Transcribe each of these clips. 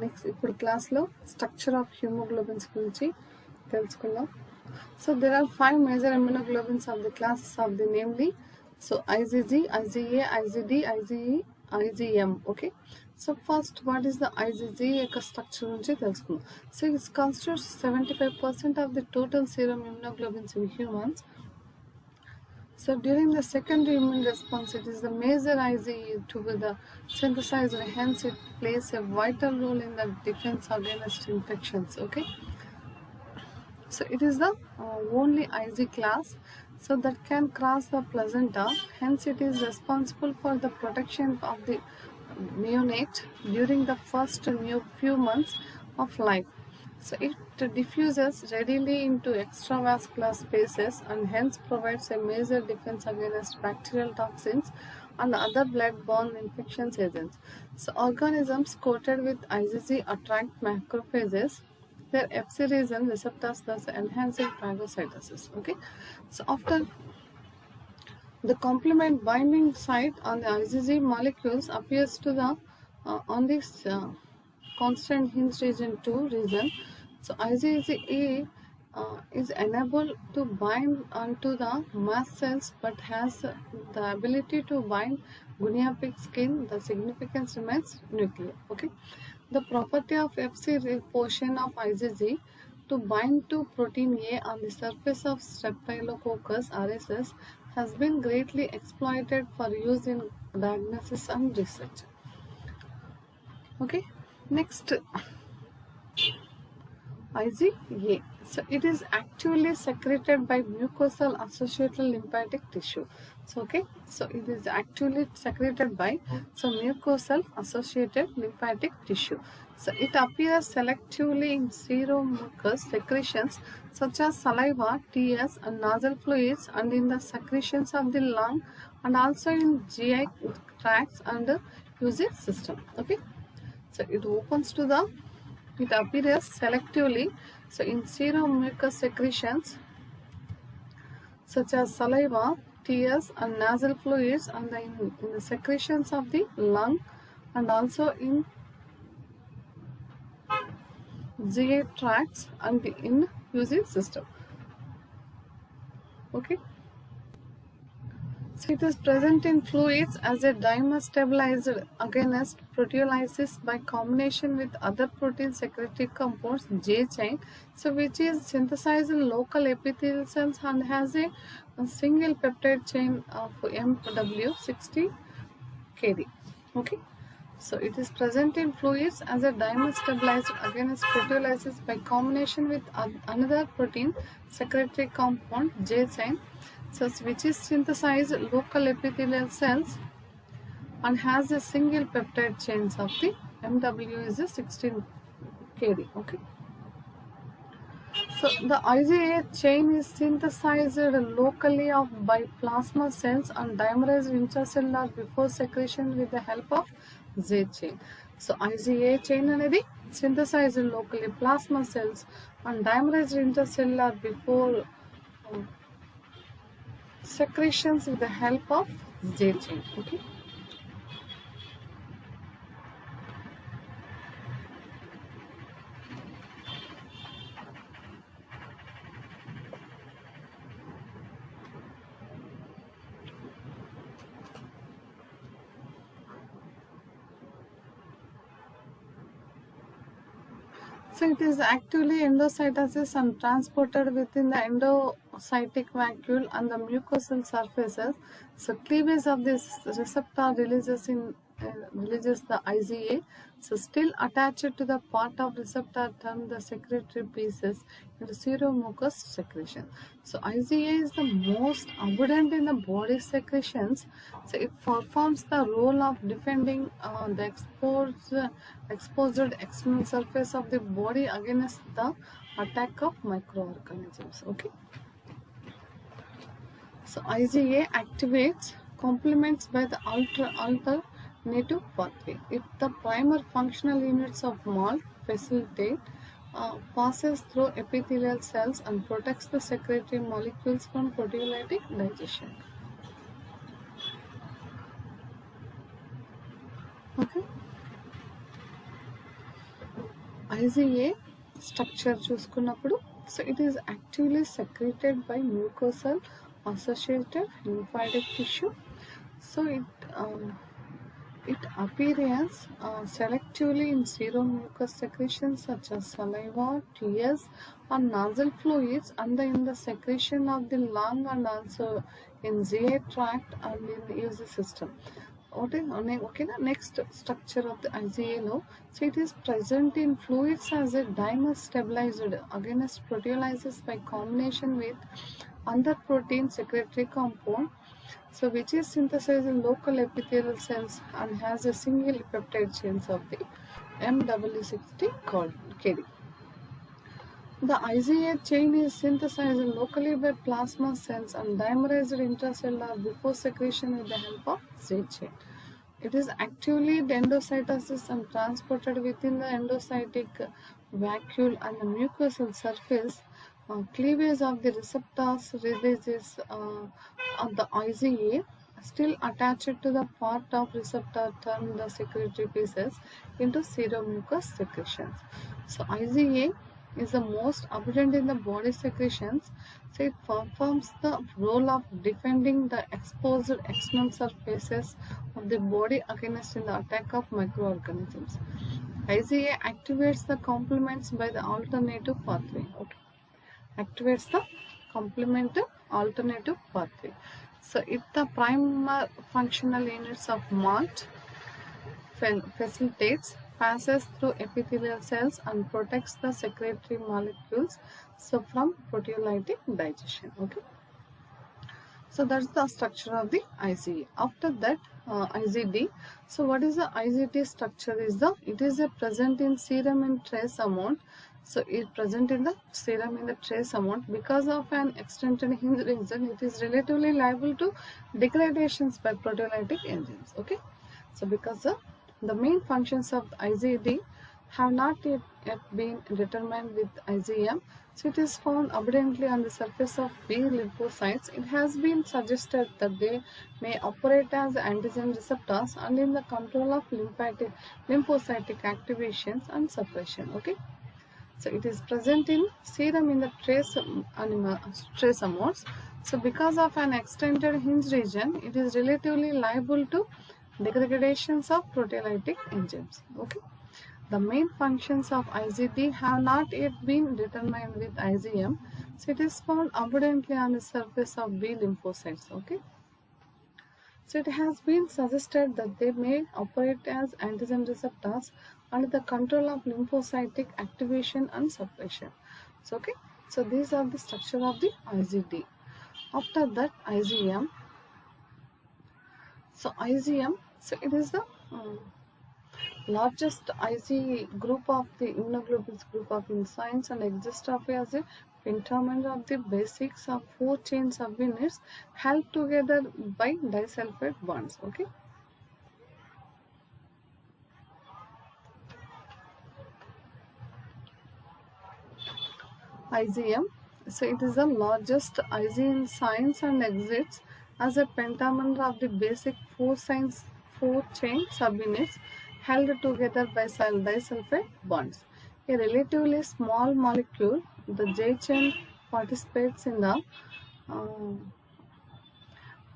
Next ఇప్పుడు క్లాస్లో structure of హిమోగ్లోబిన్స్ గురించి తెలుసుకుందాం. So there are 5 major immunoglobulins of the classes of the namely so IgG, IgA, IgD, IgE, IgM. Okay, so first what is the IgG యొక్క structure గురించి తెలుసుకుందాం. So it constitutes 75% of the total serum immunoglobulins in humans. So during the secondary immune response, it is the major IgE to be the synthesized, hence it plays a vital role in the defense against infections. Okay, so it is the only Ig class so that can cross the placenta, hence it is responsible for the protection of the neonate during the first few months of life. So it diffuses readily into extravascular spaces and hence provides a major defense against bacterial toxins and other blood-borne infections agents. So organisms coated with IgG attract macrophages, their Fc region receptors, thus enhancing phagocytosis. Okay, so after the complement binding site on the IgG molecules appears to the on this constant hinge region 2 region. So IgE is unable to bind onto the mast cells but has the ability to bind goniopic skin. The significance remains nuclear. Okay, the property of Fc portion of IgG to bind to protein A on the surface of Streptococcus aureus has been greatly exploited for use in diagnosis and research. Okay, next IgA. So it is actually secreted by mucosal associated lymphatic tissue. So okay, so it is actually secreted by mucosal associated lymphatic tissue. So it appears selectively in seromucous secretions such as saliva, tears, and nasal fluids, and in the secretions of the lung, and also in GI tracts and UC system. Okay, so it appears selectively so in seromucous secretions such as saliva, tears, and nasal fluids, and in the secretions of the lung, and also in GI tracts and in UC system. Okay, so it is present in fluids as a dimer stabilized against proteolysis by combination with other protein secretory compounds J chain, so which is synthesized in local epithelial cells and has a single peptide chain of MW60 kD. Okay, so it is present in fluids as a dimer stabilized against proteolysis by combination with another protein secretory compound J chain, so which is synthesized local epithelial cells and has a single peptide chains of the MW is a 16 kD. Okay, so the IgA chain is synthesized locally by plasma cells and dimerized intracellular before secretion with the help of J chain. So IgA chain అనేది synthesized locally plasma cells and dimerized intracellular before secretions with the help of J chain. Okay, so it is actively endocytosis and transported within the endocytic vacuole and the mucosal surfaces. So cleavage of this receptor releases the IgA, so still attached to the part of receptor termed the secretory pieces into seromucous secretion. So IgA is the most abundant in the body secretions. So it performs the role of defending the exposed external surface of the body against the attack of microorganisms. Okay, so IgA activates complements by the alternative pathway. If the primer functional units of malt facilitate passes through epithelial cells and protects the secretory molecules from proteolytic digestion. Okay, IgA structure చూసుకున్నప్పుడు, so it is actively secreted by mucosal associated lymphatic tissue. So it appears selectively in seromucous secretions such as saliva, tears, or nasal fluids, and in the secretion of the lung, and also in GI tract and in the UC system. Okay, next structure of the IgA low. So it is present in fluids as a dimer stabilized against proteolysis by combination with other protein secretory compound, so which is synthesized in local epithelial cells and has a single peptide chains of the MW60 called KD. The IgA chain is synthesized locally by plasma cells and dimerized intracellular before secretion with the help of Z chain. It is actively endocytosis and transported within the endocytic vacuole and the mucosal surface. Cleavage of the receptors releases of the IgA still attached to the part of receptor turn the secretory pieces into seromucous secretions. So IgA is the most abundant in the body secretions. So it performs the role of defending the exposed external surfaces of the body against the attack of microorganisms. IgA activates the complements by the alternative pathway. Okay. Activates the complement alternative pathway. So if the prime functional units of MALT facilitates passes through epithelial cells and protects the secretory molecules so from proteolytic digestion. Okay, so that's the structure of the IgA. After that, IgD. So what is the IgD structure? It is a present in serum in trace amount. So it present in the serum in the trace amount because of an extended hinge region. It is relatively liable to degradations by proteolytic enzymes. Okay, so because the main functions of IgD have not yet been determined with IgM, so it is found abundantly on the surface of B lymphocytes. It has been suggested that they may operate as antigen receptors and in the control of lymphocytic activations and suppression. Okay, so it is present in serum in the trace amounts. So because of an extended hinge region, it is relatively liable to degradations of proteolytic enzymes. Okay. The main functions of IgD have not yet been determined with IgM, so it is found abundantly on the surface of B lymphocytes. Okay, so it has been suggested that they may operate as antigen receptors under the control of lymphocytic activation and suppression. So okay, so these are the structure of the IgD. After that, IgM. So IgM, so it is the largest IC group of the immunoglobulins group of enzymes and exists of as a pentamer of the basics of 4 chain subunits held together by disulfide bonds. Okay. IgM. So it is the largest IC in science and exists as a pentamer of the basic 4 chain subunits held together by disulfide bonds. A relatively small molecule, the J chain participates in the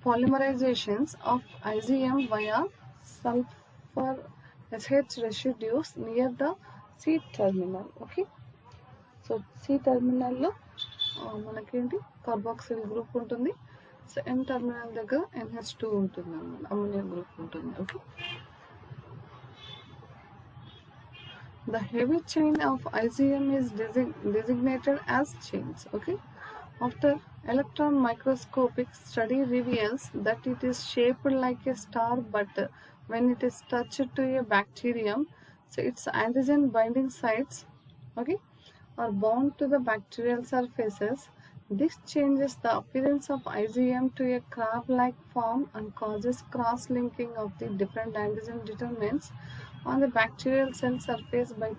polymerizations of IgM via sulfur SH residues near the C terminal. Okay. So C టెర్మినల్లో మనకేంటి carboxyl group ఉంటుంది. So N terminal దగ్గర NH2 ఉంటుంది అన్నమాట, ammonia group ఉంటుంది. Okay, the heavy chain of IgM is designated as chains. Okay, after electron microscopic study reveals that it is shaped like a star, but when it is touched to a bacterium, so its antigen binding sites, okay, are bound to the bacterial surfaces. This changes the appearance of IgM to a crab-like form and causes cross-linking of the different antigen determinants on the bacterial cell surface by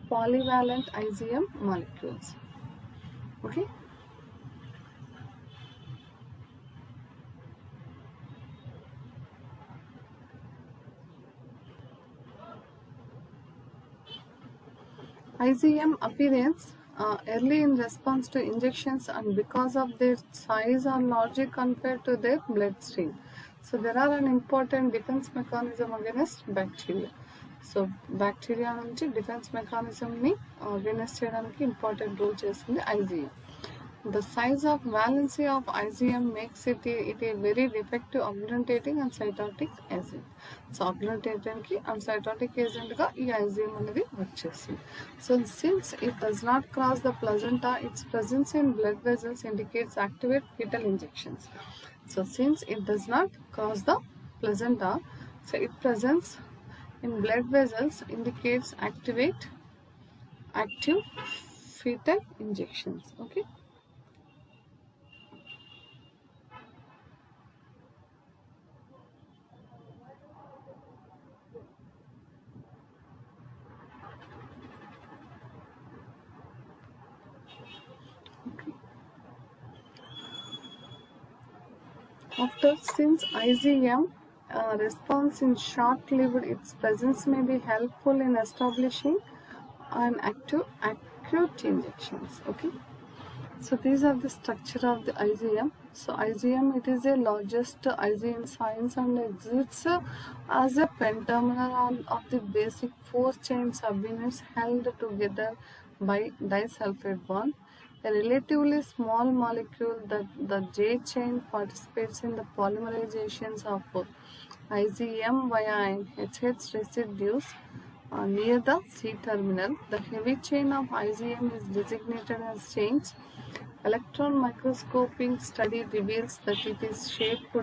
polyvalent IgM molecules. Okay. IgM appearance early in response to injections and because of their size are larger compared to their bloodstream. So there are an important defense mechanism against bacteria. So bacteria నుంచి defense mechanism ని against చేయడానికి important role చేస్తుంది IgM. The size of valency of IgM makes it a very effective augmentating and cytotic agent. So augmentating and cytotic agent గా ఈ IgM అనేది work చేస్తుంది. So since it does not cross the placenta, its presence in blood vessels indicates activate fetal injections. So since it does not cross the placenta, so its presence in blood vessels indicates active fetal injections. Okay. Since IgM response in short-lived, its presence may be helpful in establishing an acute injections. Okay. So these are the structure of the IgM. So IgM, it is the largest IgM in science and exists as a pentamer of the basic 4-chain subunits held together by disulfide bond. A relatively small molecule that the J chain participates in the polymerizations of IgM via HH residues near the C terminal. The heavy chain of IgM is designated as chains. Electron microscoping study reveals that it is shaped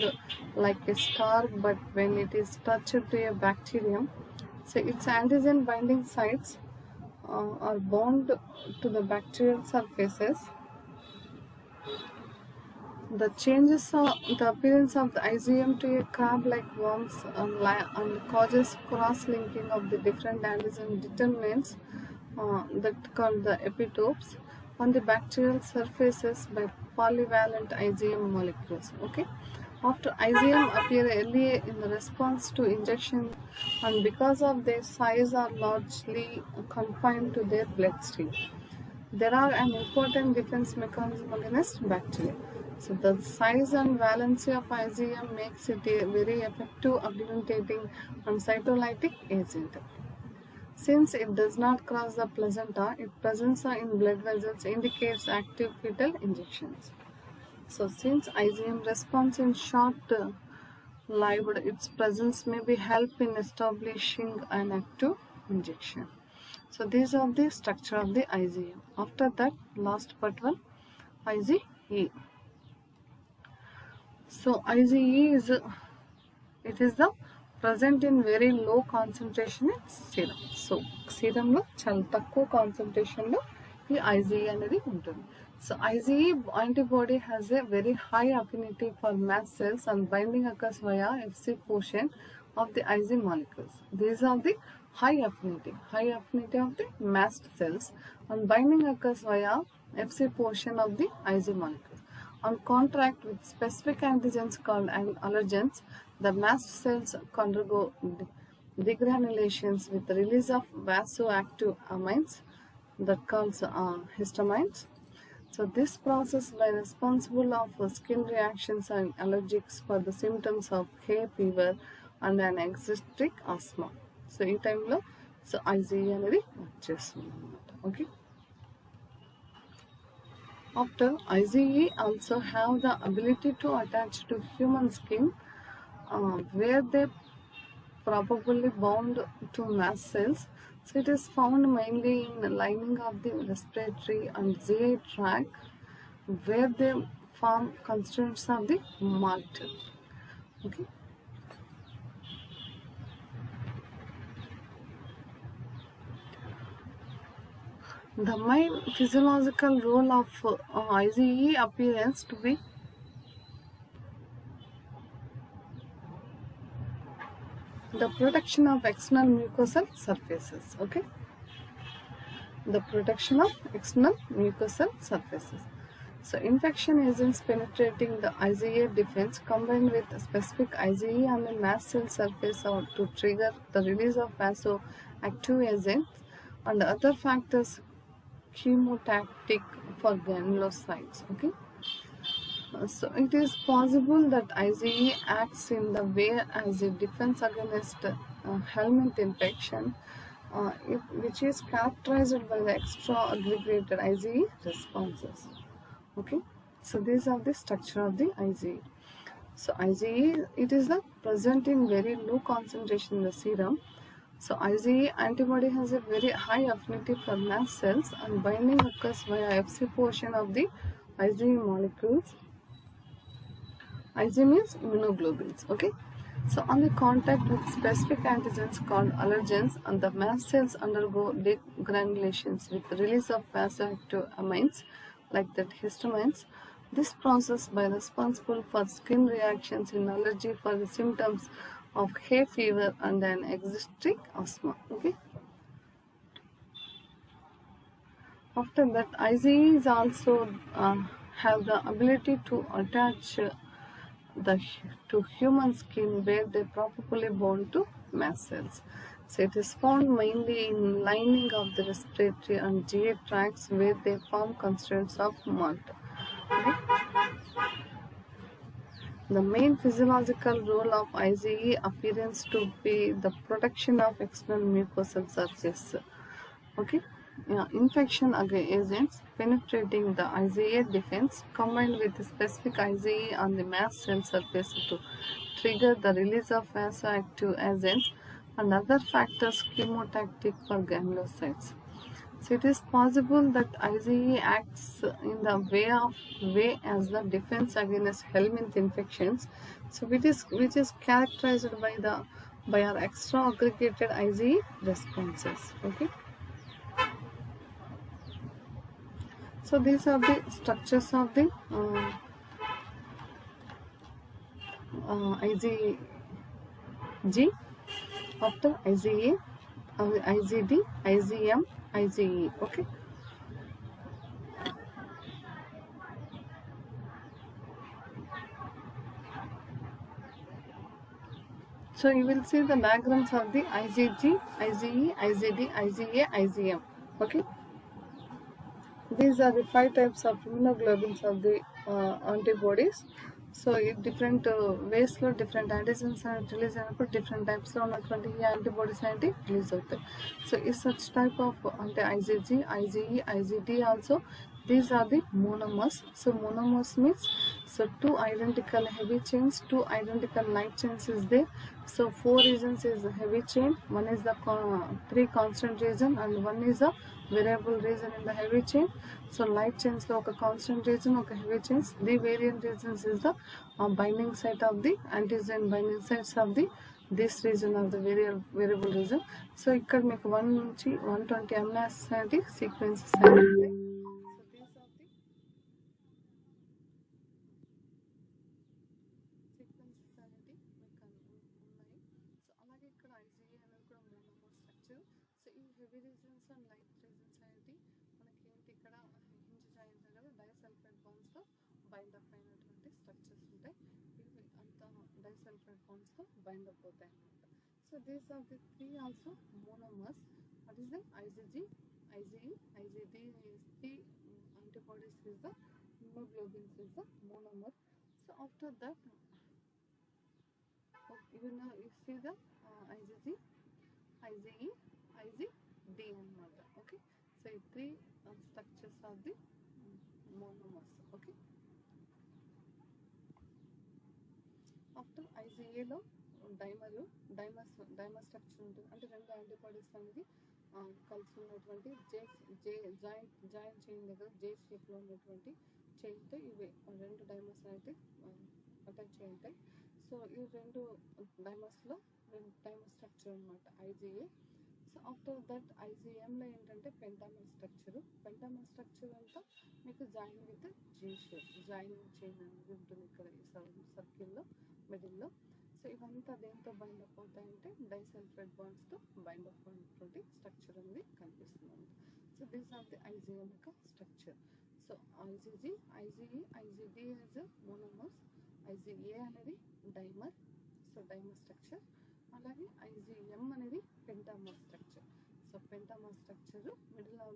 like a star, but when it is touched to a bacterium, so its antigen binding sites are bound to the bacterial surfaces. The changes the appearance of the IgM to a crab-like worms and causes cross-linking of the different antigen determinants that called the epitopes on the bacterial surfaces by polyvalent IgM molecules. Okay. After IgM appear early in the response to injection and because of their size are largely confined to their bloodstream. There are an important defense mechanism against bacteria. So the size and valency of IgM makes it a very effective augmentating and cytolytic agent. Since it does not cross the placenta, its presence in blood vessels indicates active fetal injections. So since IgM response in short-lived, its presence may be help in establishing an active injection. So these are the structure of the IgM. After that, last part one, IgE. So IgE is the present in very low concentration in serum. So serum లో చాలా తక్కువ concentration లో ఈ IgE అనేది ఉంటుంది. So IgE antibody has a very high affinity for mast cells and binding occurs via Fc portion of the Ig molecules. These are the high affinity of the mast cells and binding occurs via Fc portion of the Ig molecules. On contact with specific antigens called allergens, the mast cells undergo degranulations with the release of vasoactive amines that calls histamines. So this process is responsible of skin reactions and allergics for the symptoms of hay fever and an exotic asthma. So ఈ టైంలో so IgE అనేది వచ్చేస్తుంది అన్నమాట. Okay. After IgE also have the ability to attach to human skin where they probably bound to mast cells. So it is found mainly in the lining of the respiratory and GI tract where they form constituents of the martyr. Okay. The main physiological role of IgE appearance to be the protection of external mucosal surfaces. Okay. The protection of external mucosal surfaces. So infection agents penetrating the IgA defense combined with specific IgE on the mast cell surface or to trigger the release of vasoactive agents and other factors chemotactic for granulocytes. Okay, so it is possible that IgE acts in the way as a defense against helminth infection, which is characterized by the extra aggregated IgE responses. Okay, so these are the structure of the IgE. So IgE, it is the present in very low concentration in the serum. So IgE antibody has a very high affinity for mast cells, and binding occurs via Fc portion of the IgE molecules. IgE means immunoglobulins. Okay. So on the contact with specific antigens called allergens, and the mast cells undergo degranulations with release of vasoactive amines like that histamines. This process by responsible for skin reactions in allergy for the symptoms of hay fever and an exotic asthma. Okay. After that, IgE is also have the ability to attach the to human skin where they probably bond to mast cells. So it is found mainly in lining of the respiratory and GI tracts where they form constituents of malt. Okay. The main physiological role of IgE appears to be the protection of external mucosal surface. Okay. Infection agents penetrating the IgA defense combined with the specific IgE on the mast cell surface to trigger the release of vasoactive agents and other factors chemotactic for granulocytes. So it is possible that IgE acts in the way as the defense against helminth infections. So which is characterized by our extra aggregated IgE responses. Okay. So these are the structures of the IgG after IgA, IgD, IgM, IgE. Okay. So you will see the diagrams of the IgG, IgE, IgD, IgA, IgM. Okay. These are the 5 types of immunoglobulins of the antibodies. So different ways లో different antigens release అయినప్పుడు different types లో ఉన్నటువంటి ఈ antibodies అనేవి release అవుతాయి. So ఈ such type of అంటే IgG, IgE, IgD also, these are the monomers. So monomers means so 2 identical heavy chains, 2 identical light chains is there. So 4 regions is heavy chain, one is the 3 constant region and one is a variable region in the heavy chain. So light chains lo oka constant region, oka heavy chains. The variant regions is the binding site of the antigen binding sites of the this region of the variable region. So ikkada meeku 1 nunchi 120 amino acids sequences ఉంటాయి. heavy regions and light regions అనేది మనకి ఏంటి ఇక్కడ hinge joint కదా disulphide bonds తో bind up అయినటువంటి structures ఉంటాయి. ఇవి అంతా డైసల్ఫైడ్ బాండ్స్ తో బైండ్ అప్ అవుతాయి అన్నమాట. So these are the 3 also monomers. What is the IgG, IgE, IgD is the antibodies is the immunoglobulins is the monomer. So after that you see the IgG, IgE, IgD అన్నమాట. Okay. So ఈ 3 structures of the monomers. Okay. After IgAలో dimer structure ఉంటుంది. అంటే 2 antibodies అనేది కలిసి ఉన్నటువంటి joint chain దగ్గర జే షేప్లో ఉన్నటువంటి చైన్తో ఇవి 2 డైమర్స్ అయితే అటాచ్ అయి ఉంటాయి. సో ఈ 2 డైమర్స్లో 2 డైమర్ స్ట్రక్చర్ అనమాట IgA. సో ఆఫ్టర్ దట్ IgMలో ఏంటంటే పెంటామర్ స్ట్రక్చర్ అంతా మీకు join with G shape joining chain అనేది ఉంటుంది ఇక్కడ ఈ సర్కిల్లో మిడిల్లో. సో ఇవంతా దేంతో బైండ్ అప్ అవుతాయంటే డైసల్ఫైడ్ బాండ్స్తో బైండ్ అప్ అయినటువంటి స్ట్రక్చర్ అనేది కనిపిస్తుంది. So these are the IgM యొక్క structure. So IgG, IgE, IgD is monomers, IgA అనేది డైమర్, సో డైమర్ స్ట్రక్చర్. అలాగే IgM అనేది పెంటామర్ స్ట్రక్చర్. సో పెంటామర్ స్ట్రక్చర్ మిడిల్లో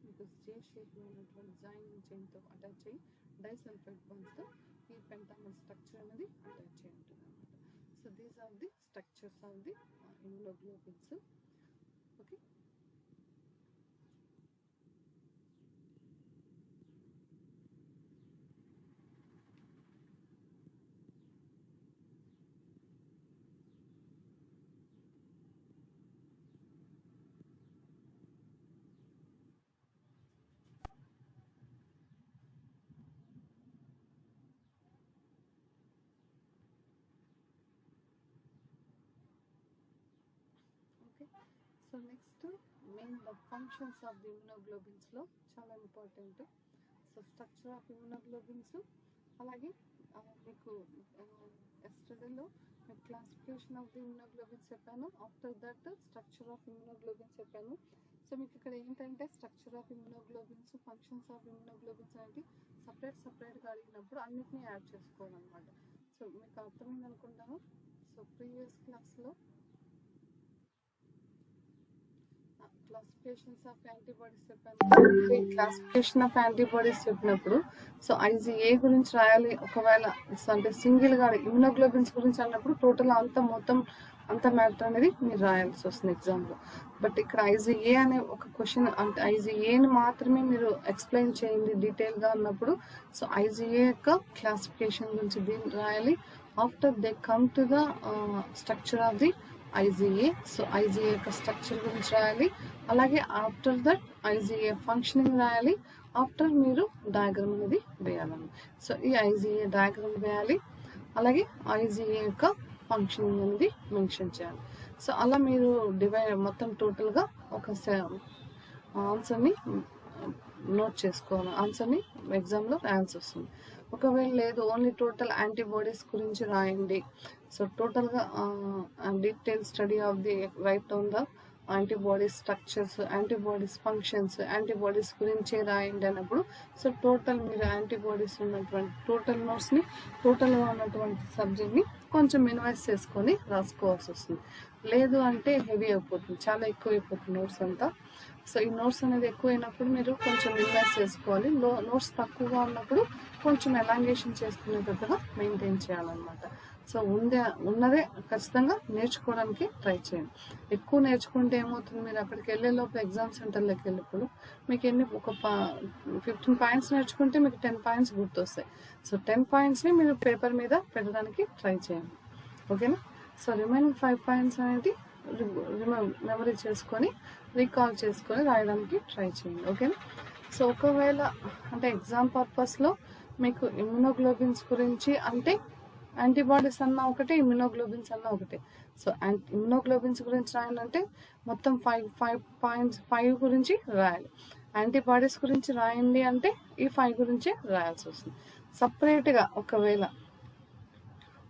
మీకు జే షేప్లో ఉన్నటువంటి జాయిన్ చైన్తో అటాచ్ అయ్యి డైసల్ఫైడ్ బాండ్స్తో ఈ పెంటామర్ స్ట్రక్చర్ అనేది అటాచ్ అయి ఉంటుంది అనమాట. So these are the structures of the immunoglobulins. Okay, okay. So next main the functions of the ఇమ్యునోగ్లోబిన్స్లో చాలా important. So structure of immunoglobins, అలాగే మీకు ఎస్టర్డేలో మీకు క్లాసిఫికేషన్ ఆఫ్ ది ఇమ్యునోగ్లోబిన్స్ చెప్పాను. After that structure of immunoglobins చెప్పాను. So మీకు ఇక్కడ ఏంటంటే structure of immunoglobins, functions of ఇమ్యునోగ్లోబిన్స్ అనేది సపరేట్గా అడిగినప్పుడు అన్నిటినీ యాడ్ చేసుకోవాలన్నమాట. సో మీకు అర్థమైంది అనుకుంటాను. సో ప్రీవియస్ క్లాస్లో క్లాసిఫికేషన్స్ ఆఫ్ యాంటీబాడీస్ చెప్పాను. క్లాసిఫికేషన్ ఆఫ్ యాంటీబాడీస్ చెప్పినప్పుడు సో ఐజీఏ గురించి రాయాలి. ఒకవేళ అంటే సింగిల్గా ఇమ్యునోగ్లోబిన్స్ గురించి అన్నప్పుడు టోటల్ అంత మ్యాటర్ అనేది మీరు రాయాల్సి వస్తుంది ఎగ్జామ్లో. బట్ ఇక్కడ ఐజీఏ అనే ఒక క్వశ్చన్, అంటే ఐజీఏని మాత్రమే మీరు ఎక్స్ప్లెయిన్ చేయండి డీటెయిల్గా అన్నప్పుడు సో ఐజీఏ యొక్క క్లాసిఫికేషన్ గురించి దీన్ని రాయాలి. After they come to the structure of the IGA. So IGA యొక్క స్ట్రక్చర్ గురించి రాయాలి. అలాగే ఆఫ్టర్ దట్ ఐజీఏ ఫంక్షనింగ్ రాయాలి. ఆఫ్టర్ మీరు డయాగ్రామ్ అనేది వేయాలండి. సో ఈ ఐజీఏ డయాగ్రామ్ వేయాలి, అలాగే ఐజీఏ యొక్క ఫంక్షనింగ్ అనేది మెన్షన్ చేయాలి. సో అలా మీరు మొత్తం టోటల్గా ఒక ఆన్సర్ని నోట్ చేసుకోవాలి. ఆన్సర్ని ఎగ్జామ్లో ఆన్సర్ వస్తుంది. ఒకవేళ లేదు ఓన్లీ టోటల్ యాంటీబాడీస్ గురించి రాయండి, సో టోటల్గా detail study of the right on the antibodies structures, antibodies functions, antibodies గురించే రాయండి అన్నప్పుడు సో టోటల్ మీరు యాంటీబాడీస్ ఉన్నటువంటి టోటల్గా ఉన్నటువంటి సబ్జెక్ట్ని కొంచెం మినిమైజ్ చేసుకొని రాసుకోవాల్సి వస్తుంది. లేదు అంటే హెవీ అయిపోతుంది, చాలా ఎక్కువ అయిపోతుంది నోట్స్ అంతా. సో ఈ నోట్స్ అనేది ఎక్కువైనప్పుడు మీరు కొంచెం మినిమైజ్ చేసుకోవాలి. నోట్స్ తక్కువగా ఉన్నప్పుడు కొంచెం ఎలాంగేషన్ చేసుకునేటట్టుగా మెయింటైన్ చేయాలన్నమాట. సో ఉన్నదే ఖచ్చితంగా నేర్చుకోవడానికి ట్రై చేయండి. ఎక్కువ నేర్చుకుంటే ఏమవుతుంది, మీరు అక్కడికి వెళ్ళేలోపు ఎగ్జామ్ సెంటర్లోకి వెళ్ళినప్పుడు మీకు ఒక 15 పాయింట్స్ నేర్చుకుంటే మీకు 10 పాయింట్స్ గుర్తొస్తాయి. సో 10 పాయింట్స్ని మీరు పేపర్ మీద పెట్టడానికి ట్రై చేయండి. ఓకేనా? సో రిమైనింగ్ 5 పాయింట్స్ అనేది మెమరీ చేసుకొని రీకాల్ చేసుకొని రాయడానికి ట్రై చేయండి. ఓకేనా? సో ఒకవేళ అంటే ఎగ్జామ్ పర్పస్లో మీకు ఇమ్యునోగ్లోబిన్స్ గురించి అంటే యాంటీబాడీస్ అన్నా ఒకటే, ఇమ్యునోగ్లోబిన్స్ అన్నా ఒకటే. సో ఇమ్యునోగ్లోబిన్స్ గురించి రాయాలంటే మొత్తం 5 గురించి రాయాలి. యాంటీబాడీస్ గురించి రాయండి అంటే ఈ 5 గురించి రాయాల్సి వస్తుంది. సపరేట్గా ఒకవేళ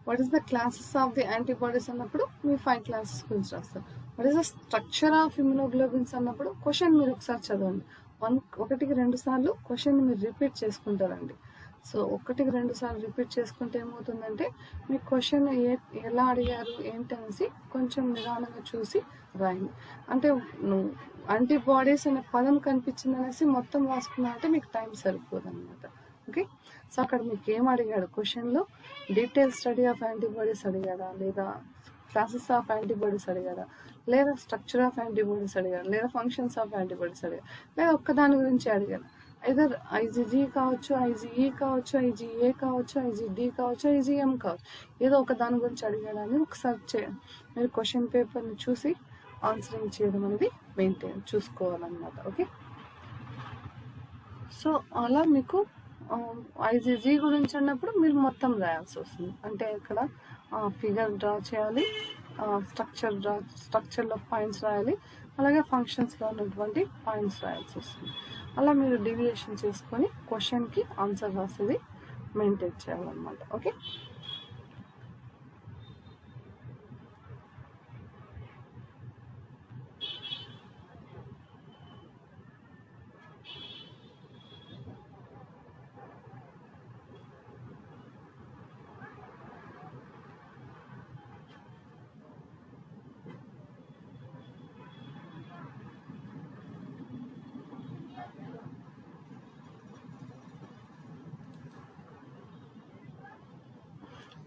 what is the classes of the antibodies అన్నప్పుడు మీ 5 క్లాసెస్ గురించి రాస్తారు. What is the structure of immunoglobins అన్నప్పుడు క్వశ్చన్ మీరు ఒకసారి చదవండి. 1కి 2 సార్లు క్వశ్చన్ మీరు రిపీట్ చేసుకుంటారండి. సో 1కి 2 సార్లు రిపీట్ చేసుకుంటే ఏమవుతుందంటే మీ క్వశ్చన్ ఎలా అడిగారు ఏంటనేసి కొంచెం నిదానంగా చూసి రాయండి. అంటే యాంటీబాడీస్ అనే పదం కనిపించింది అనేసి మొత్తం రాసుకున్నా అంటే మీకు టైం సరిపోదు అనమాట. ఓకే, సో అక్కడ మీకు ఏం అడిగాడు క్వశ్చన్లో, డీటెయిల్ స్టడీ ఆఫ్ యాంటీబాడీస్ అడిగాడా, లేదా క్లాసెస్ ఆఫ్ యాంటీబాడీస్ అడిగాడా, లేదా స్ట్రక్చర్ ఆఫ్ యాంటీబాడీస్ అడిగాడు, లేదా ఫంక్షన్స్ ఆఫ్ యాంటీబాడీస్ అడిగాడు, లేదా ఒక్కదాని గురించి అడిగాడు. ఐదర్ ఐజీజీ కావచ్చు, ఐజీఈ కావచ్చు, ఐజీఏ కావచ్చు, ఐజీడీ కావచ్చు, ఐజీఎం కావచ్చు, ఏదో ఒక దాని గురించి అడిగాడని ఒకసారి మీరు క్వశ్చన్ పేపర్ని చూసి ఆన్సరింగ్ చేయడం అనేది చూసుకోవాలన్నమాట. ఓకే, సో అలా మీకు ఐజీజీ గురించి అన్నప్పుడు మీరు మొత్తం రాయాల్సి వస్తుంది. అంటే ఇక్కడ ఫిగర్ డ్రా చేయాలి, స్ట్రక్చర్లో పాయింట్స్ రాయాలి, అలాగే ఫంక్షన్స్లో ఉన్నటువంటి పాయింట్స్ రాయాల్సి వస్తుంది. అలా మీరు డీవియేషన్ చేసుకొని క్వశ్చన్కి ఆన్సర్ రాసేది మెయింటైన్ చేయాలన్నమాట. Okay,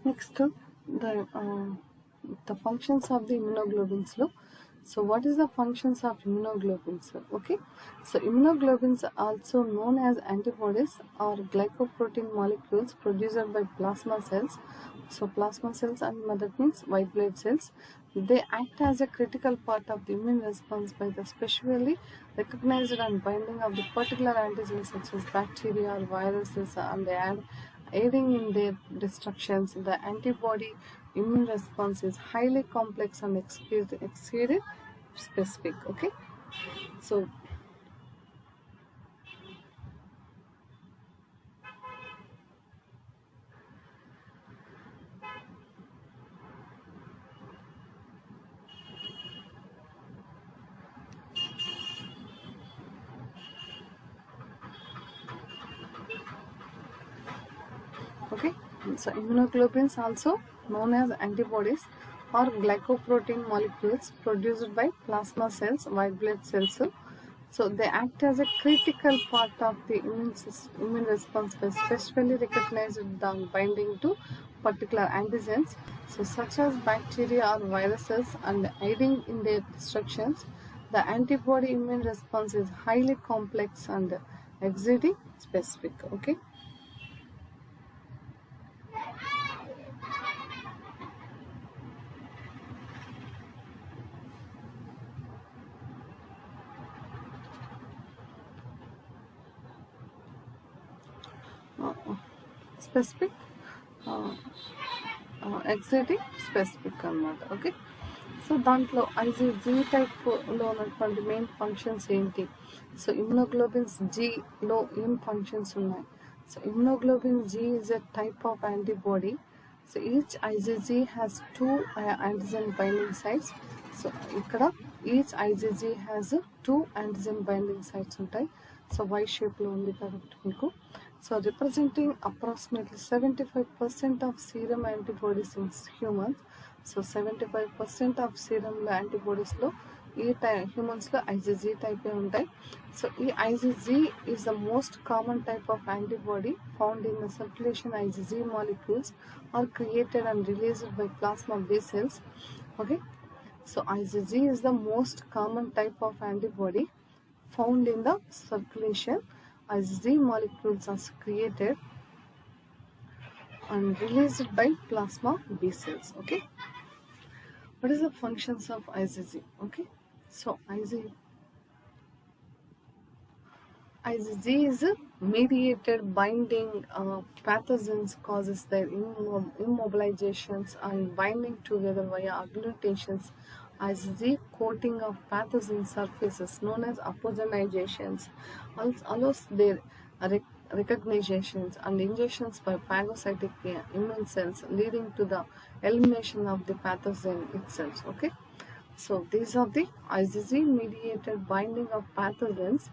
Next, the functions of the immunoglobulins. So what is the functions of immunoglobulins? Okay, so immunoglobulins are also known as antibodies or glycoprotein molecules produced by plasma cells. So plasma cells, and that means white blood cells, they act as a critical part of the immune response by the specially recognized and binding of the particular antigens such as bacteria or viruses, and they add aiding in their destructions. The antibody immune response is highly complex and exceeded specific. Okay, so okay, so immunoglobulins, also known as antibodies or glycoprotein molecules produced by plasma cells, white blood cells. So they act as a critical part of the immune response by specially recognized the binding to particular antigens, so such as bacteria or viruses, and aiding in their destructions. The antibody immune response is highly complex and exceeding specific. Okay. Specific, ఎగ్జాక్టివ్ specific అన్నమాట. Okay, so దాంట్లో IG టైప్లో ఉన్నటువంటి main functions ఏంటి? So immunoglobins జీలో ఏం functions ఉన్నాయి? So immunoglobin G is a type of antibody. So each IgG has 2 antigen binding sites. So ఇక్కడ each IgG has 2 antigen binding sites ఉంటాయి. సో వై షేప్లో ఉంది కాబట్టి మీకు. So representing approximately 75% of serum antibodies in humans. So 75% of serum antibodies లో ఈ హ్యూమన్స్లో IgG టైపే ఉంటాయి. సో ఈ IgG is the most common type of antibody found in the circulation. IgG molecules are created and released by plasma B cells. Okay, so IgG is the most common type of antibody found in the circulation. IgG molecules are created and released by plasma B cells. Okay, what is the functions of IgG? Okay, so IgG is a mediated binding pathogens, causes their immobilizations and binding together via agglutinations. IgG coating of pathogen surfaces known as apogenizations allows their recognitions and injections by phagocytic immune cells, leading to the elimination of the pathogen itself. Okay, so these are the IgG mediated binding of pathogens,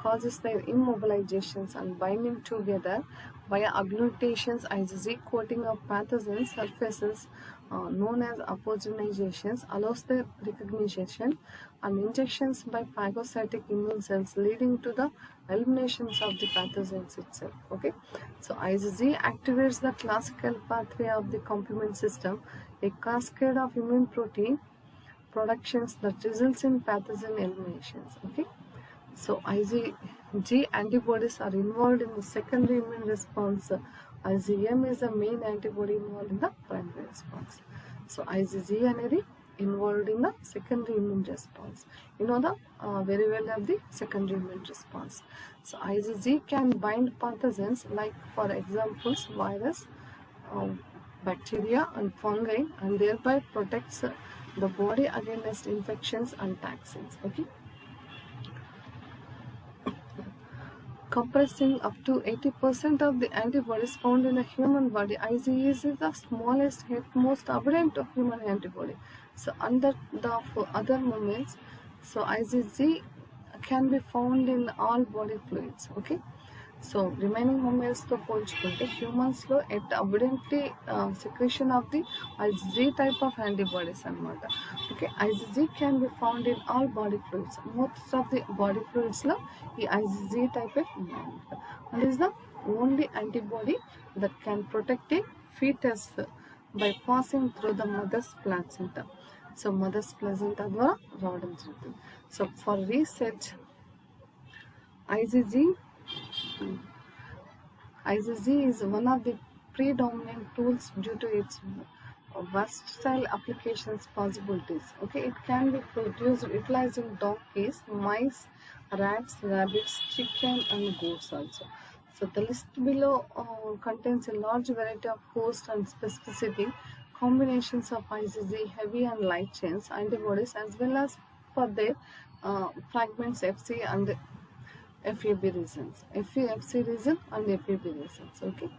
causes their immobilizations and binding together via agglutinations. IgG coating of pathogen surfaces known as apogenizations allows their recognition and injections by phagocytic immune cells, leading to the eliminations of the pathogens itself. Okay, so IgG activates the classical pathway of the complement system, a cascade of immune protein productions that results in pathogen eliminations. Okay, so IgG antibodies are involved in the secondary immune response. IgM is the main antibody involved in the primary response. So IgG అనేది involved in the secondary immune response. You know the very well of the secondary immune response. So IgG can bind pathogens like, for examples, virus, bacteria and fungi, and thereby protects the body against infections and toxins. Okay, compressing up to 80% of the antibodies found in a human body. IgE is the smallest yet most abundant of human antibody. So under the other movements, so IgG can be found in all body fluids. Okay, so remaining మమ్మల్స్తో పోల్చుకుంటే హ్యూమన్స్లో at abundantly secretion of the IG type of antibodies అనమాట. Okay, IG can be found in all body fluids. Most of the body ఫ్లూయిడ్స్లో ఈ IG టైపే ఉన్నాయన్నమాట. And is the only antibody that can protect a foetus by passing through the mother's placenta. So mother's placenta ద్వారా రావడం జరుగుతుంది. So for research, IgG is one of the predominant tools due to its versatile applications possibilities. Okay, it can be produced utilizing donkeys, mice, rats, rabbits, chicken, and goats also. So the list below contains a large variety of host and specificity combinations of IgG heavy and light chains antibodies, as well as for their fragments FC and FAB regions, FC region and FAB regions. Okay,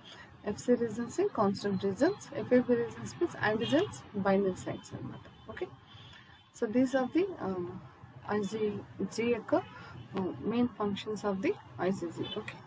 FC regions in constant regions, FAB regions means antigens binding sites anamata. Okay, so these are the IgG యొక్క main functions of the IgG. Okay.